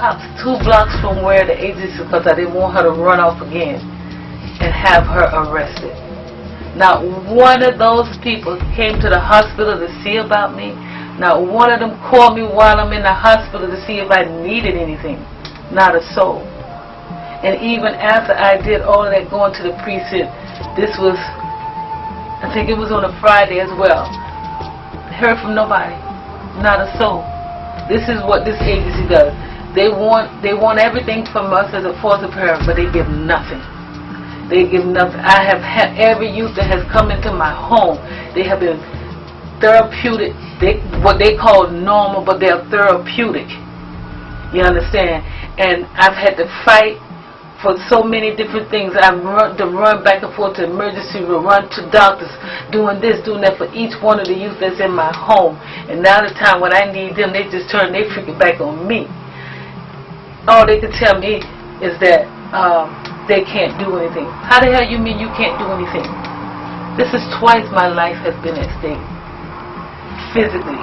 cops 2 blocks from where the agency was, because I didn't want her to run off again and have her arrested. Not one of those people came to the hospital to see about me. Not one of them called me while I'm in the hospital to see if I needed anything. Not a soul. And even after I did all of that going to the precinct, this was, I think it was on a Friday as well. Heard from nobody. Not a soul. This is what this agency does. They want everything from us as a foster parent, but they give nothing. They give nothing. I have had every youth that has come into my home. They have been therapeutic. What they call normal, but they're therapeutic. You understand? And I've had to fight for so many different things. I've to run back and forth to emergency room, run to doctors, doing this, doing that for each one of the youth that's in my home. And now the time when I need them, they just turn their freaking back on me. All they can tell me is that they can't do anything. How the hell you mean you can't do anything? This is twice my life has been at stake. Physically.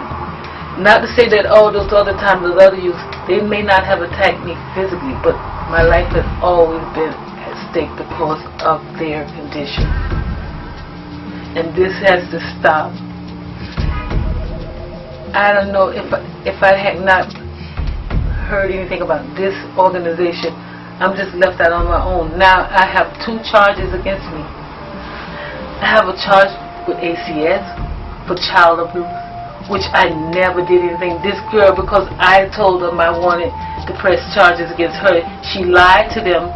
Not to say that all those other times with other youth, they may not have attacked me physically, but my life has always been at stake because of their condition. And this has to stop. I don't know if I had not heard anything about this organization, I'm just left out on my own. Now I have 2 charges against me. I have a charge with ACS for child abuse, which I never did anything. This girl, because I told them I wanted to press charges against her, she lied to them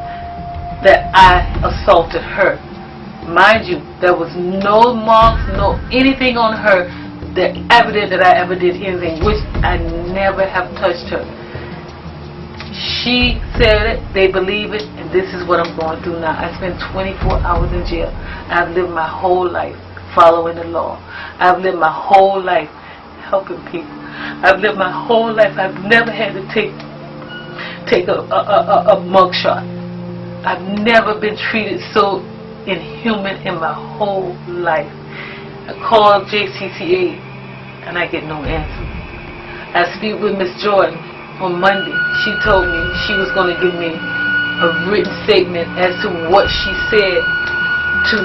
that I assaulted her. Mind you, there was no marks, no anything on her that evident that I ever did anything, which I never have touched her. She said it, they believe it, and this is what I'm going through now. I spent 24 hours in jail. I've lived my whole life following the law. I've lived my whole life helping people. I've lived my whole life. I've never had to take a mugshot. I've never been treated so inhuman in my whole life. I called JCCA and I get no answer. I speak with Miss Jordan on Monday. She told me she was going to give me a written statement as to what she said to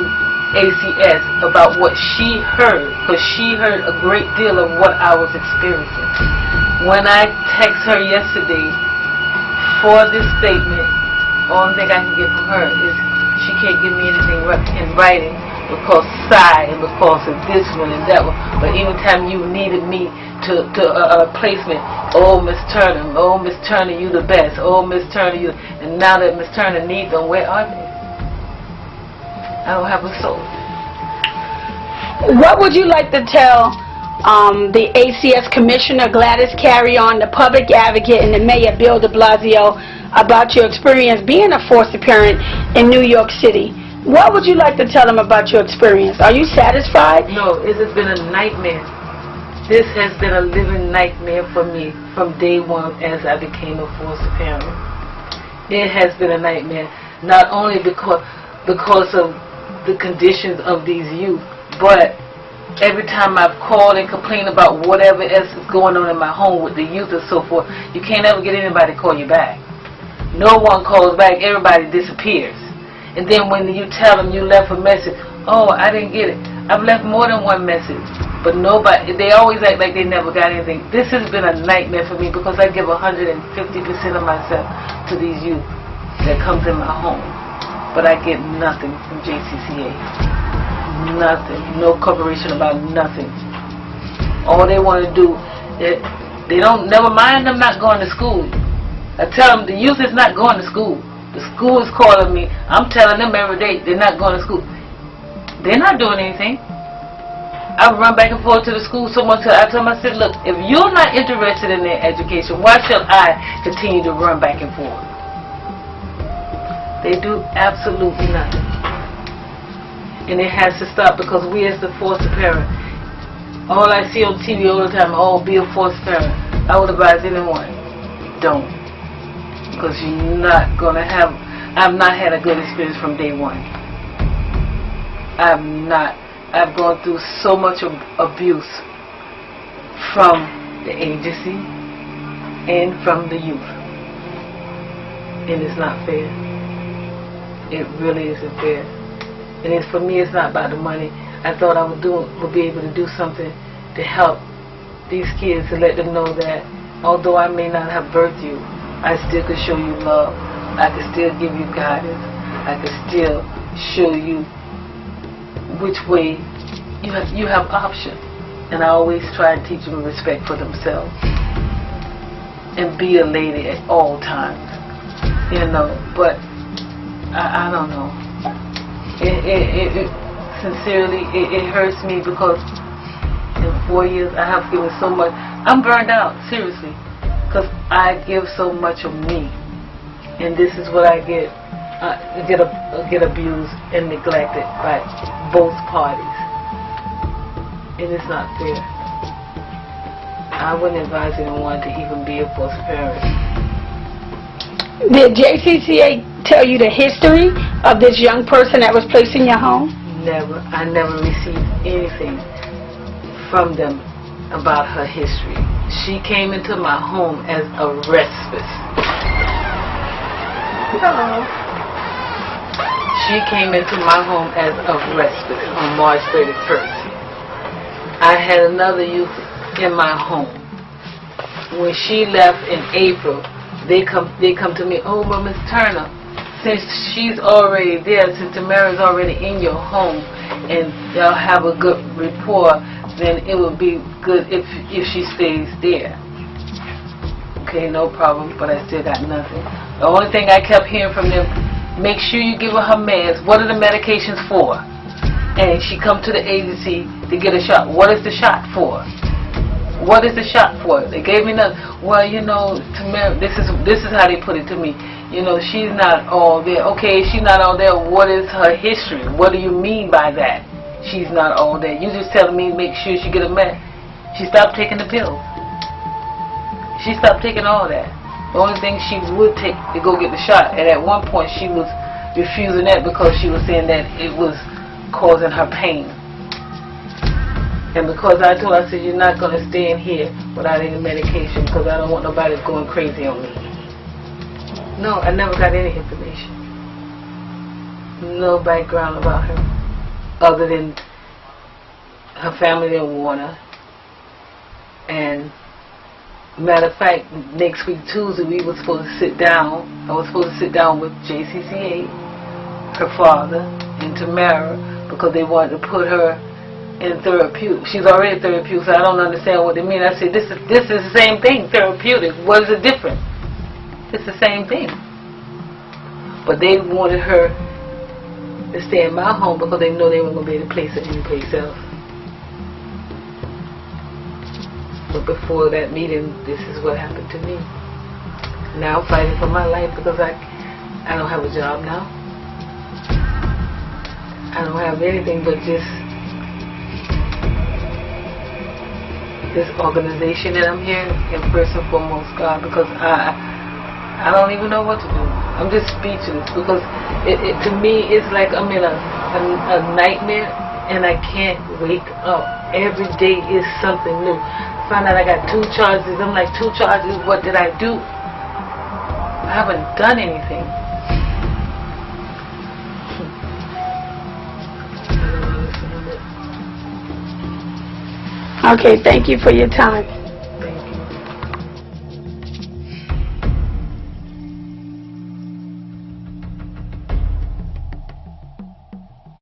ACS about what she heard, because she heard a great deal of what I was experiencing. When I text her yesterday for this statement, the only thing I can get from her is she can't give me anything in writing because and because of this one and that one. But anytime you needed me to a placement, oh Miss Turner, you the best, oh Miss Turner, you, and now that Miss Turner needs them, where are they? I don't have a soul. What would you like to tell the ACS Commissioner Gladys Carrion, the public advocate, and the Mayor Bill de Blasio about your experience being a foster parent in New York City? What would you like to tell them about your experience? Are you satisfied? No, it has been a nightmare. This has been a living nightmare for me from day one as I became a foster parent. It has been a nightmare, not only because of the conditions of these youth, but every time I've called and complained about whatever else is going on in my home with the youth and so forth, you can't ever get anybody to call you back. No one calls back, everybody disappears. And then when you tell them you left a message, oh, I didn't get it. I've left more than one message, but nobody, they always act like they never got anything. This has been a nightmare for me because I give 150% of myself to these youth that comes in my home. But I get nothing from JCCA. Nothing. No cooperation about nothing. All they want to do, they don't, never mind them not going to school. I tell them the youth is not going to school. The school is calling me. I'm telling them every day they're not going to school. They're not doing anything. I run back and forth to the school so much. I tell them, I said, look, if you're not interested in their education, why should I continue to run back and forth? They do absolutely nothing. And it has to stop because we as the foster parent, all I see on TV all the time, oh, be a foster parent. I would advise anyone, don't. Because you're not going to have, I've not had a good experience from day one. I've gone through so much abuse from the agency and from the youth. and it's not fair. It really isn't fair. And it's, for me, it's not about the money. I thought I would be able to do something to help these kids, to let them know that although I may not have birthed you, I still could show you love. I could still give you guidance. I could still show you which way you have options. And I always try to teach them respect for themselves and be a lady at all times, you know. But I don't know. Sincerely, it hurts me because in 4 years I have given so much. I'm burned out, seriously, because I give so much of me, and this is what I get abused and neglected by both parties. And it's not fair. I wouldn't advise anyone to even be a foster parent. Did JCCA tell you the history of this young person that was placed in your home? Never. I never received anything from them about her history. She came into my home as a respite. Hello. She came into my home as a respite on March 31st. I had another youth in my home. When she left in April, they come to me, oh, but Miss Turner, since she's already there, since Tamara's already in your home, and y'all have a good rapport, then it would be good if she stays there. Okay, no problem, but I still got nothing. The only thing I kept hearing from them, make sure you give her meds. What are the medications for? And she come to the agency to get a shot. What is the shot for? What is the shot for? They gave me nothing. Well, you know, Tamara, this is how they put it to me. You know, she's not all there. Okay, she's not all there. What is her history? What do you mean by that? She's not all there. You just telling me make sure she get a med. She stopped taking the pills. She stopped taking all that. The only thing she would take to go get the shot. And at one point she was refusing that because she was saying that it was causing her pain. And because I told her, I said, you're not going to stay in here without any medication because I don't want nobody going crazy on me. No, I never got any information. No background about her other than her family didn't want her. And matter of fact, next week Tuesday we were supposed to sit down. I was supposed to sit down with JCCA, her father, and Tamara because they wanted to put her in therapeutic. She's already therapeutic, so I don't understand what they mean. I said, this is the same thing, therapeutic. What is the difference? It's the same thing. But they wanted her to stay in my home because they know they weren't going to be able to place her anyplace else. But before that meeting, this is what happened to me. Now I'm fighting for my life because I don't have a job now. I don't have anything but just this organization that I'm here, and first and foremost God, because I don't even know what to do. I'm just speechless because to me it's like I'm in a nightmare and I can't wake up. Every day is something new. Find out I got 2 charges. I'm like, 2 charges? What did I do? I haven't done anything. Okay, thank you for your time.